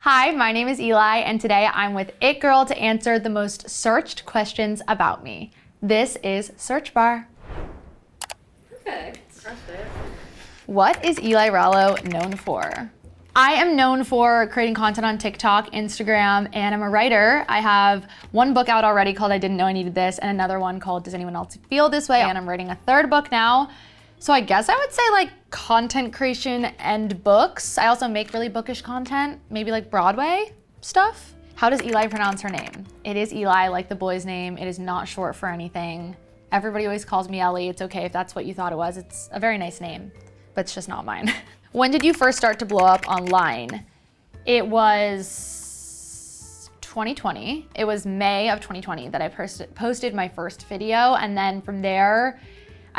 Hi, my name is Eli, and today I'm with It Girl to answer the most searched questions about me. This is Search Bar. Perfect. Crushed it. What is Eli Rallo known for? I am known for creating content on TikTok, Instagram, and I'm a writer. I have one book out already called I Didn't Know I Needed This, and another one called Does Anyone Else Feel This Way? And I'm writing a third book now. So I guess I would say like content creation and books. I also make really bookish content, maybe like Broadway stuff. How does Eli pronounce her name? It is Eli, like the boy's name. It is not short for anything. Everybody always calls me Ellie. It's okay if that's what you thought it was. It's a very nice name, but it's just not mine. When did you first start to blow up online? It was 2020. It was May of 2020 that I posted my first video, and then from there,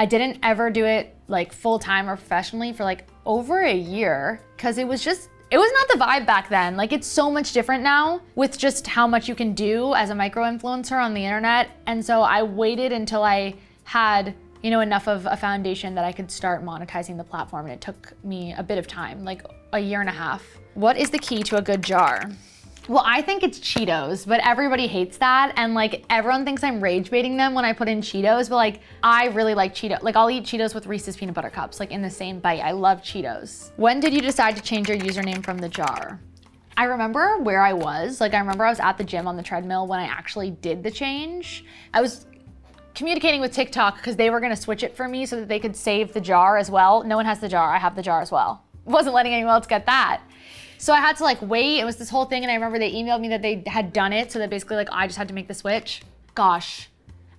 I didn't ever do it like full-time or professionally for like over a year because it was not the vibe back then. Like it's so much different now with just how much you can do as a micro-influencer on the internet. And so I waited until I had, enough of a foundation that I could start monetizing the platform, and it took me a bit of time, like a year and a half. What is the key to a good jar? Well, I think it's Cheetos, but everybody hates that. And like everyone thinks I'm rage baiting them when I put in Cheetos, but like I really like Cheetos. Like I'll eat Cheetos with Reese's peanut butter cups, like in the same bite. I love Cheetos. When did you decide to change your username from the jar? I remember where I was. Like I remember I was at the gym on the treadmill when I actually did the change. I was communicating with TikTok because they were gonna switch it for me so that they could save the jar as well. No one has the jar, I have the jar as well. Wasn't letting anyone else get that. So I had to like wait, it was this whole thing, and I remember they emailed me that they had done it, so that basically like I just had to make the switch. Gosh,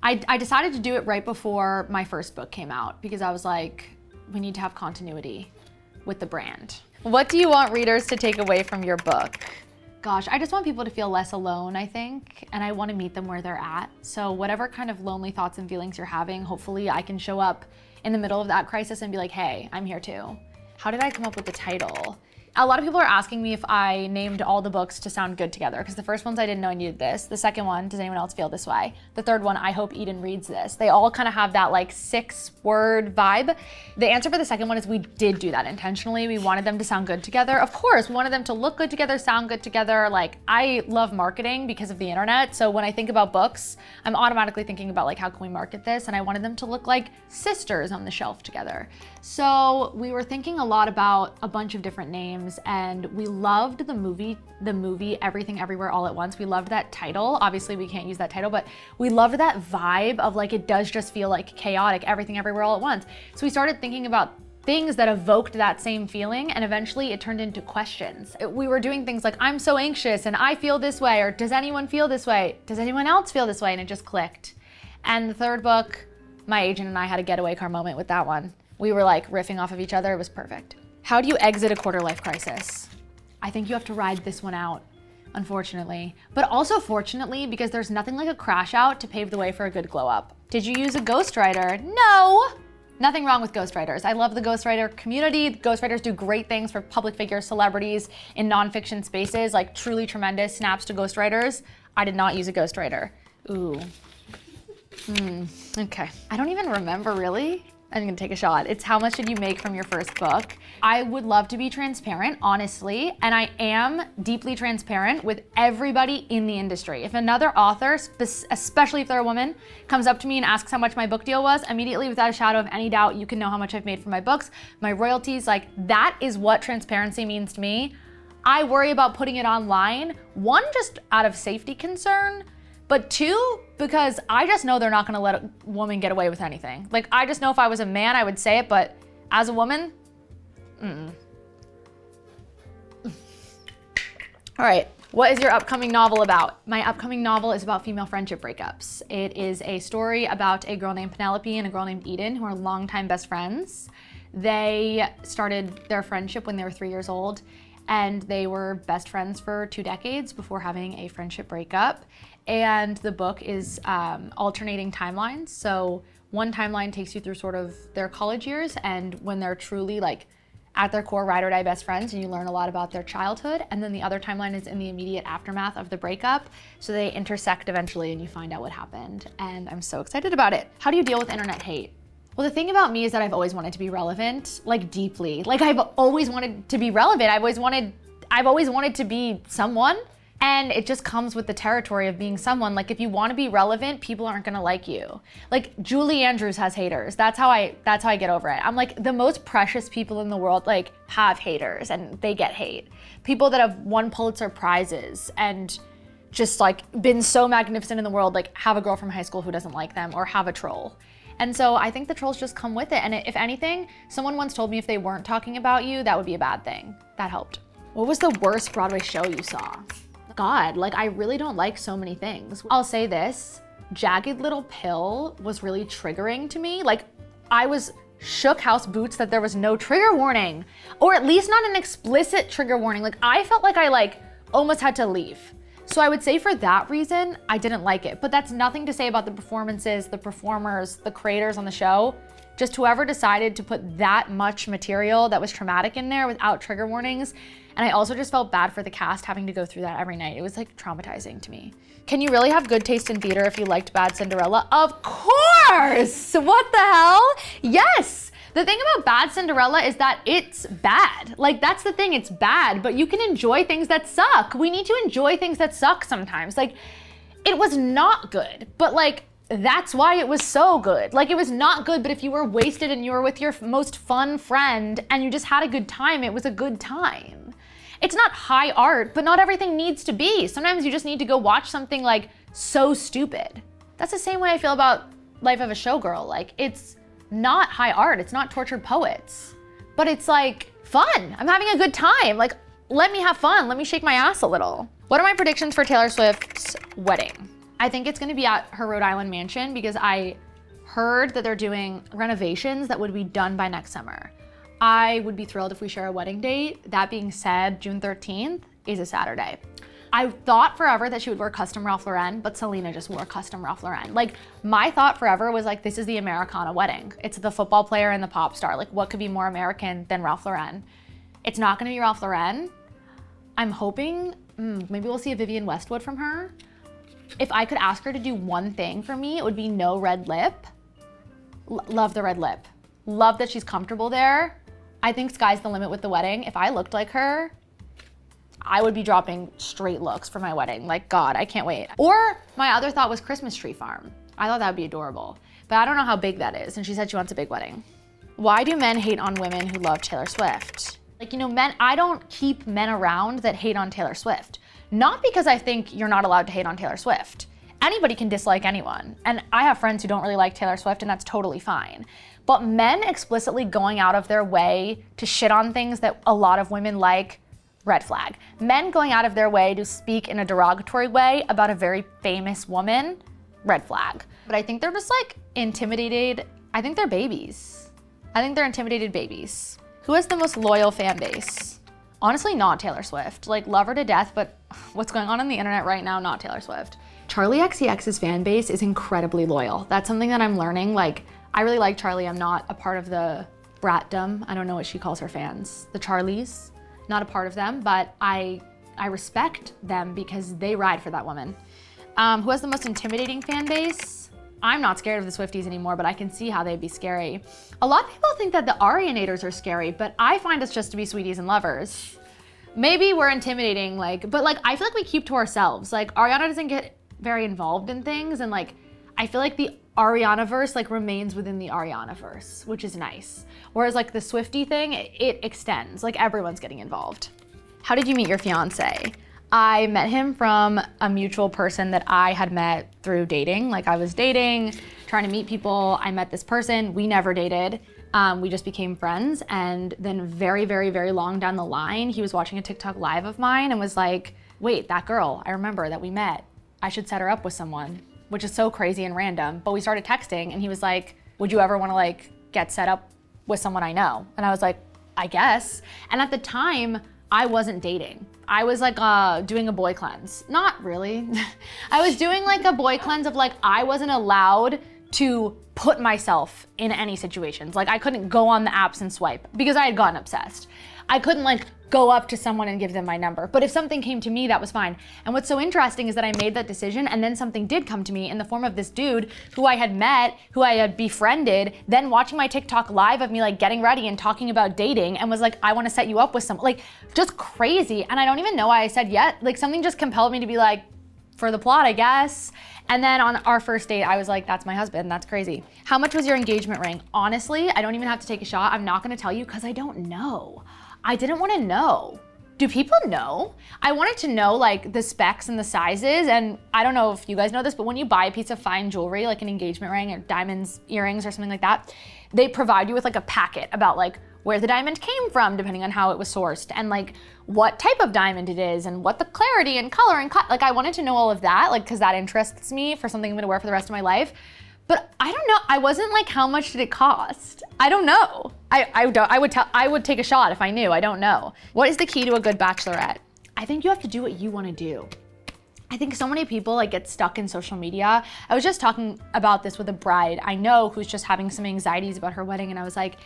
I decided to do it right before my first book came out because I was like, we need to have continuity with the brand. What do you want readers to take away from your book? Gosh, I just want people to feel less alone, I think, and I want to meet them where they're at. So whatever kind of lonely thoughts and feelings you're having, hopefully I can show up in the middle of that crisis and be like, hey, I'm here too. How did I come up with the title? A lot of people are asking me if I named all the books to sound good together, because the first one's I Didn't Know I Needed This. The second one, Does Anyone Else Feel This Way? The third one, I Hope Eden Reads This. They all kind of have that like 6-word vibe. The answer for the second one is we did do that intentionally. We wanted them to sound good together. Of course, we wanted them to look good together, sound good together. Like I love marketing because of the internet. So when I think about books, I'm automatically thinking about like, how can we market this? And I wanted them to look like sisters on the shelf together. So we were thinking a lot about a bunch of different names, and we loved the movie Everything Everywhere All at Once. We loved that title. Obviously we can't use that title, but we loved that vibe of like, it does just feel like chaotic, everything everywhere all at once. So we started thinking about things that evoked that same feeling, and eventually it turned into questions. We were doing things like, I'm so anxious and I feel this way, or does anyone feel this way? Does anyone else feel this way? And it just clicked. And the third book, my agent and I had a getaway car moment with that one. We were like riffing off of each other. It was perfect. How do you exit a quarter life crisis? I think you have to ride this one out, unfortunately. But also fortunately, because there's nothing like a crash out to pave the way for a good glow up. Did you use a ghostwriter? No! Nothing wrong with ghostwriters. I love the ghostwriter community. Ghostwriters do great things for public figures, celebrities in nonfiction spaces, like truly tremendous. Snaps to ghostwriters. I did not use a ghostwriter. Ooh. Okay. I don't even remember really. I'm gonna take a shot. It's how much did you make from your first book? I would love to be transparent, honestly, and I am deeply transparent with everybody in the industry. If another author, especially if they're a woman, comes up to me and asks how much my book deal was, immediately without a shadow of any doubt, you can know how much I've made from my books, my royalties, like that is what transparency means to me. I worry about putting it online, one, just out of safety concern, but two, because I just know they're not gonna let a woman get away with anything. Like, I just know if I was a man, I would say it, but as a woman, All right, what is your upcoming novel about? My upcoming novel is about female friendship breakups. It is a story about a girl named Penelope and a girl named Eden, who are longtime best friends. They started their friendship when they were 3 years old, and they were best friends for 2 decades before having a friendship breakup. And the book is alternating timelines. So one timeline takes you through sort of their college years and when they're truly like at their core ride or die best friends, and you learn a lot about their childhood. And then the other timeline is in the immediate aftermath of the breakup. So they intersect eventually and you find out what happened. And I'm so excited about it. How do you deal with internet hate? Well, the thing about me is that I've always wanted to be relevant, like deeply. Like I've always wanted to be relevant. I've always wanted to be someone, and it just comes with the territory of being someone. Like, if you want to be relevant, people aren't gonna like you. Like, Julie Andrews has haters. That's how I get over it. I'm like, the most precious people in the world, like, have haters and they get hate. People that have won Pulitzer Prizes and just like been so magnificent in the world, like, have a girl from high school who doesn't like them or have a troll. And so I think the trolls just come with it. And if anything, someone once told me if they weren't talking about you, that would be a bad thing. That helped. What was the worst Broadway show you saw? God, like, I really don't like so many things. I'll say this, Jagged Little Pill was really triggering to me. Like, I was shook house boots that there was no trigger warning, or at least not an explicit trigger warning. Like, I felt like I almost had to leave. So I would say for that reason, I didn't like it. But that's nothing to say about the performances, the performers, the creators on the show. Just whoever decided to put that much material that was traumatic in there without trigger warnings. And I also just felt bad for the cast having to go through that every night. It was like traumatizing to me. Can you really have good taste in theater if you liked Bad Cinderella? Of course! What the hell? Yes! The thing about Bad Cinderella is that it's bad. Like, that's the thing, it's bad, but you can enjoy things that suck. We need to enjoy things that suck sometimes. Like, it was not good, but like, that's why it was so good. Like, it was not good, but if you were wasted and you were with your most fun friend and you just had a good time, it was a good time. It's not high art, but not everything needs to be. Sometimes you just need to go watch something like so stupid. That's the same way I feel about Life of a Showgirl. Like, it's not high art, it's not tortured poets, but it's like fun. I'm having a good time. Like, let me have fun. Let me shake my ass a little. What are my predictions for Taylor Swift's wedding? I think it's gonna be at her Rhode Island mansion because I heard that they're doing renovations that would be done by next summer. I would be thrilled if we share a wedding date. That being said, June 13th is a Saturday. I thought forever that she would wear custom Ralph Lauren, but Selena just wore custom Ralph Lauren. Like, my thought forever was like, this is the Americana wedding. It's the football player and the pop star. Like, what could be more American than Ralph Lauren? It's not gonna be Ralph Lauren. I'm hoping, maybe we'll see a Vivienne Westwood from her. If I could ask her to do one thing for me, it would be no red lip. Love the red lip. Love that she's comfortable there. I think sky's the limit with the wedding. If I looked like her, I would be dropping straight looks for my wedding. Like, God, I can't wait. Or my other thought was Christmas tree farm. I thought that would be adorable, but I don't know how big that is. And she said she wants a big wedding. Why do men hate on women who love Taylor Swift? Like, you know, men, I don't keep men around that hate on Taylor Swift. Not because I think you're not allowed to hate on Taylor Swift. Anybody can dislike anyone. And I have friends who don't really like Taylor Swift, and that's totally fine. But men explicitly going out of their way to shit on things that a lot of women like, red flag. Men going out of their way to speak in a derogatory way about a very famous woman, red flag. But I think they're just like intimidated. I think they're babies. I think they're intimidated babies. Who has the most loyal fan base? Honestly, not Taylor Swift. Like, love her to death, but what's going on the internet right now, not Taylor Swift. Charlie XCX's fan base is incredibly loyal. That's something that I'm learning. Like, I really like Charlie. I'm not a part of the bratdom. I don't know what she calls her fans. The Charlies, not a part of them, but I respect them because they ride for that woman. Who has the most intimidating fan base? I'm not scared of the Swifties anymore, but I can see how they'd be scary. A lot of people think that the Arianators are scary, but I find us just to be sweeties and lovers. Maybe we're intimidating, but I feel like we keep to ourselves. Like, Ariana doesn't get very involved in things, and I feel like the Arianaverse remains within the Arianaverse, which is nice. Whereas the Swiftie thing, it extends, everyone's getting involved. How did you meet your fiance? I met him from a mutual person that I had met through dating. I was dating, trying to meet people. I met this person, we never dated. We just became friends. And then very, very, very long down the line, he was watching a TikTok live of mine and was like, wait, that girl, I remember that we met. I should set her up with someone, which is so crazy and random. But we started texting and he was like, would you ever wanna get set up with someone I know? And I was like, I guess. And at the time, I wasn't dating. I was doing a boy cleanse. Not really. I was doing a boy cleanse of I wasn't allowed to put myself in any situations. I couldn't go on the apps and swipe because I had gotten obsessed. I couldn't go up to someone and give them my number. But if something came to me, that was fine. And what's so interesting is that I made that decision and then something did come to me in the form of this dude who I had met, who I had befriended, then watching my TikTok live of me like getting ready and talking about dating and was like, I wanna set you up with someone, like just crazy. And I don't even know why I said yet, like something just compelled me to be like, for the plot, I guess. And then on our first date, I was like, that's my husband, that's crazy. How much was your engagement ring? Honestly, I don't even have to take a shot. I'm not gonna tell you because I don't know. I didn't wanna know. Do people know? I wanted to know like the specs and the sizes, and I don't know if you guys know this, but when you buy a piece of fine jewelry, like an engagement ring or diamonds, earrings or something like that, they provide you with like a packet about like where the diamond came from, depending on how it was sourced, and like what type of diamond it is, and what the clarity and color and cut, like I wanted to know all of that, like cause that interests me for something I'm gonna wear for the rest of my life. But I don't know, I wasn't like, how much did it cost? I don't know. I would take a shot if I knew, I don't know. What is the key to a good bachelorette? I think you have to do what you wanna do. I think so many people like get stuck in social media. I was just talking about this with a bride I know who's just having some anxieties about her wedding, and I was like,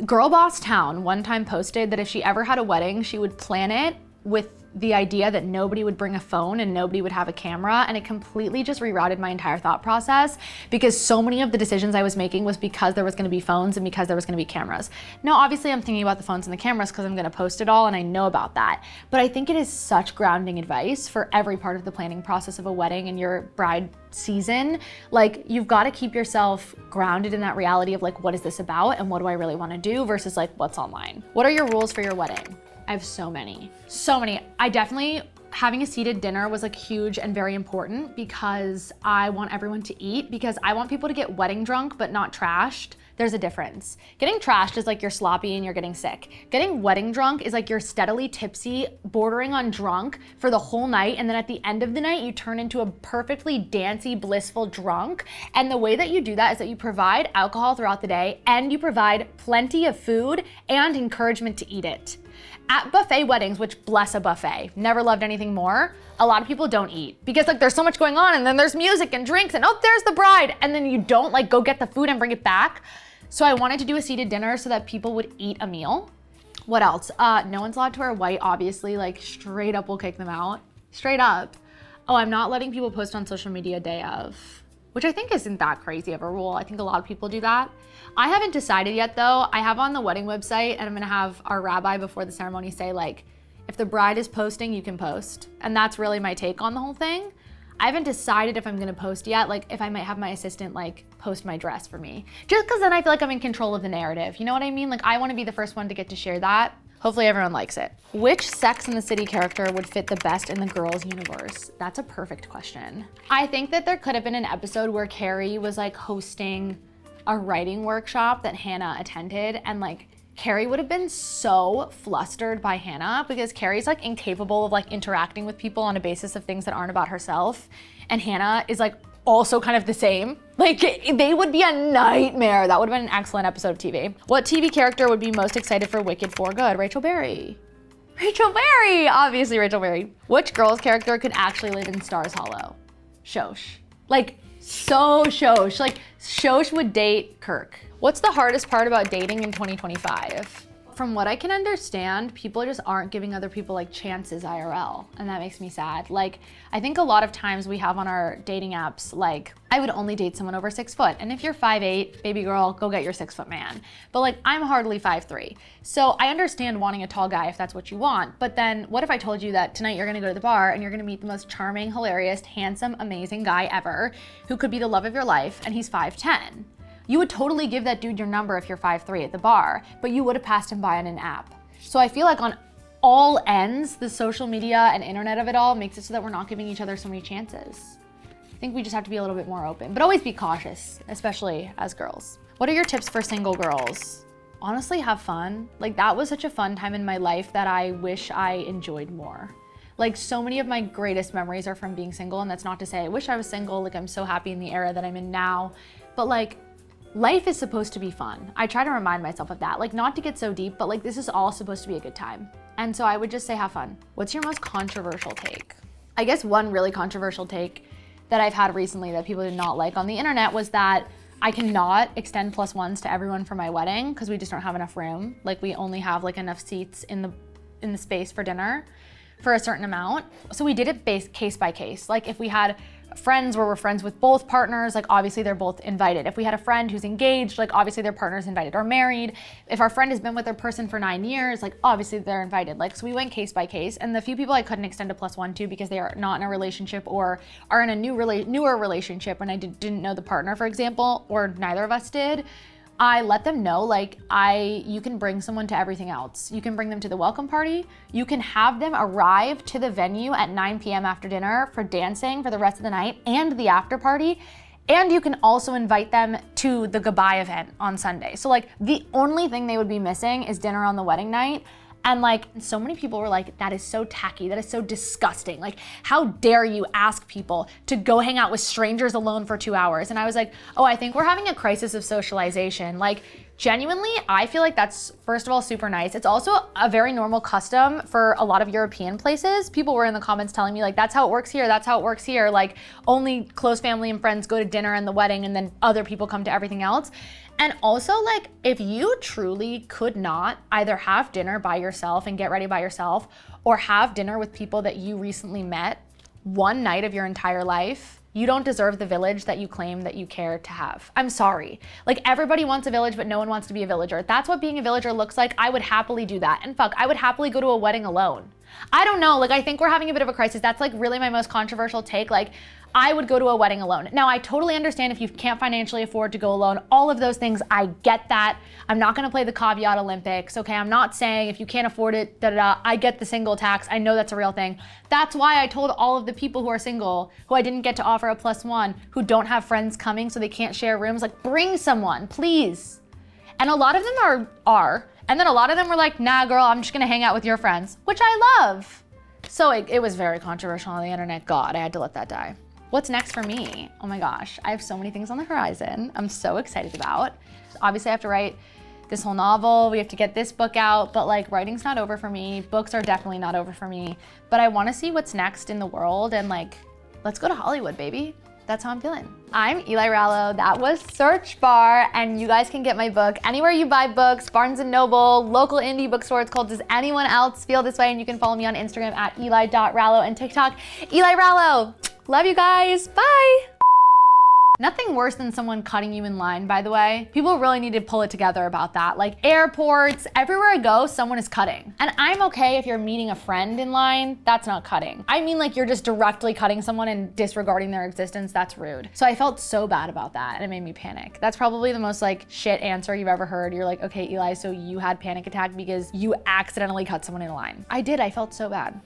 Girl Boss Town one time posted that if she ever had a wedding, she would plan it with the idea that nobody would bring a phone and nobody would have a camera, and it completely just rerouted my entire thought process because so many of the decisions I was making was because there was gonna be phones and because there was gonna be cameras. Now, obviously I'm thinking about the phones and the cameras because I'm gonna post it all and I know about that, but I think it is such grounding advice for every part of the planning process of a wedding and your bride season. Like, you've gotta keep yourself grounded in that reality of like, what is this about and what do I really wanna do versus like what's online. What are your rules for your wedding? I have so many. I definitely, having a seated dinner was like huge and very important because I want everyone to eat, because I want people to get wedding drunk but not trashed. There's a difference. Getting trashed is like you're sloppy and you're getting sick. Getting wedding drunk is like you're steadily tipsy, bordering on drunk for the whole night, and then at the end of the night, you turn into a perfectly dancey, blissful drunk. And the way that you do that is that you provide alcohol throughout the day and you provide plenty of food and encouragement to eat it. At buffet weddings, which bless a buffet, never loved anything more, a lot of people don't eat because like there's so much going on and then there's music and drinks and oh, there's the bride, and then you don't like go get the food and bring it back. So I wanted to do a seated dinner so that people would eat a meal. What else? No one's allowed to wear white, obviously, like straight up we'll kick them out. Straight up. Oh, I'm not letting people post on social media day of, which I think isn't that crazy of a rule. I think a lot of people do that. I haven't decided yet though. I have on the wedding website, and I'm gonna have our rabbi before the ceremony say like, if the bride is posting, you can post. And that's really my take on the whole thing. I haven't decided if I'm gonna post yet, like if I might have my assistant like post my dress for me. Just cause then I feel like I'm in control of the narrative. You know what I mean? Like I wanna be the first one to get to share that. Hopefully everyone likes it. Which Sex and the City character would fit the best in the girls' universe? That's a perfect question. I think that there could have been an episode where Carrie was like hosting a writing workshop that Hannah attended, and like Carrie would have been so flustered by Hannah because Carrie's like incapable of like interacting with people on a basis of things that aren't about herself. And Hannah is like also kind of the same. Like they would be a nightmare. That would have been an excellent episode of TV. What TV character would be most excited for Wicked for Good? Rachel Berry. Rachel Berry, obviously Rachel Berry. Which girl's character could actually live in Stars Hollow? Shosh. Like so Shosh. Like Shosh would date Kirk. What's the hardest part about dating in 2025? From what I can understand, people just aren't giving other people like chances IRL, and that makes me sad. Like, I think a lot of times we have on our dating apps, like, I would only date someone over 6 foot, and if you're 5'8", baby girl, go get your 6 foot man. But like, I'm hardly 5'3", so I understand wanting a tall guy if that's what you want, but then what if I told you that tonight you're gonna go to the bar and you're gonna meet the most charming, hilarious, handsome, amazing guy ever, who could be the love of your life, and he's 5'10"? You would totally give that dude your number if you're 5'3" at the bar, but you would have passed him by on an app. So I feel like on all ends, the social media and internet of it all makes it so that we're not giving each other so many chances. I think we just have to be a little bit more open, but always be cautious, especially as girls. What are your tips for single girls? Honestly, have fun. Like that was such a fun time in my life that I wish I enjoyed more. Like so many of my greatest memories are from being single, and that's not to say I wish I was single. Like I'm so happy in the era that I'm in now, but like, life is supposed to be fun. I try to remind myself of that, like not to get so deep, but like this is all supposed to be a good time. And so I would just say have fun. What's your most controversial take? I guess one really controversial take that I've had recently that people did not like on the internet was that I cannot extend +1s to everyone for my wedding because we just don't have enough room. Like we only have like enough seats in the in the space for dinner for a certain amount. So we did it case by case. Like if we had friends where we're friends with both partners, like obviously they're both invited. If we had a friend who's engaged, like obviously their partner's invited, or married. If our friend has been with their person for 9 years, like obviously they're invited. Like, so we went case by case. And the few people I couldn't extend to +1 to because they are not in a relationship or are in a newer relationship when I didn't know the partner, for example, or neither of us did, I let them know, like, you can bring someone to everything else. You can bring them to the welcome party. You can have them arrive to the venue at 9 p.m. after dinner for dancing for the rest of the night and the after party. And you can also invite them to the goodbye event on Sunday. So like the only thing they would be missing is dinner on the wedding night. And like, so many people were like, that is so tacky, that is so disgusting. Like, how dare you ask people to go hang out with strangers alone for 2 hours? And I was like, oh, I think we're having a crisis of socialization. Like, genuinely, I feel like that's, first of all, super nice. It's also a very normal custom for a lot of European places. People were in the comments telling me like, that's how it works here, that's how it works here. Like, only close family and friends go to dinner and the wedding and then other people come to everything else. And also, like, if you truly could not either have dinner by yourself and get ready by yourself or have dinner with people that you recently met one night of your entire life, you don't deserve the village that you claim that you care to have. I'm sorry. Like, everybody wants a village, but no one wants to be a villager. That's what being a villager looks like. I would happily do that. And fuck, I would happily go to a wedding alone. I don't know, like, I think we're having a bit of a crisis. That's like really my most controversial take. Like, I would go to a wedding alone. Now, I totally understand if you can't financially afford to go alone, all of those things, I get that. I'm not gonna play the caveat Olympics, okay? I'm not saying if you can't afford it, I get the single tax. I know that's a real thing. That's why I told all of the people who are single, who I didn't get to offer a +1, who don't have friends coming so they can't share rooms, like, bring someone, please. And a lot of them are. And then a lot of them were like, nah, girl, I'm just gonna hang out with your friends, which I love. So it was very controversial on the internet. God, I had to let that die. What's next for me? Oh my gosh, I have so many things on the horizon I'm so excited about. Obviously I have to write this whole novel, we have to get this book out, but like writing's not over for me, books are definitely not over for me, but I wanna see what's next in the world and like, let's go to Hollywood, baby. That's how I'm feeling. I'm Eli Rallo, that was Search Bar, and you guys can get my book anywhere you buy books, Barnes & Noble, local indie bookstore. It's called Does Anyone Else Feel This Way? And you can follow me on Instagram at eli.rallo and TikTok, Eli Rallo. Love you guys, bye. Nothing worse than someone cutting you in line, by the way. People really need to pull it together about that. Like airports, everywhere I go, someone is cutting. And I'm okay if you're meeting a friend in line, that's not cutting. I mean like you're just directly cutting someone and disregarding their existence, that's rude. So I felt so bad about that and it made me panic. That's probably the most like shit answer you've ever heard. You're like, okay, Eli, so you had panic attack because you accidentally cut someone in line. I did, I felt so bad.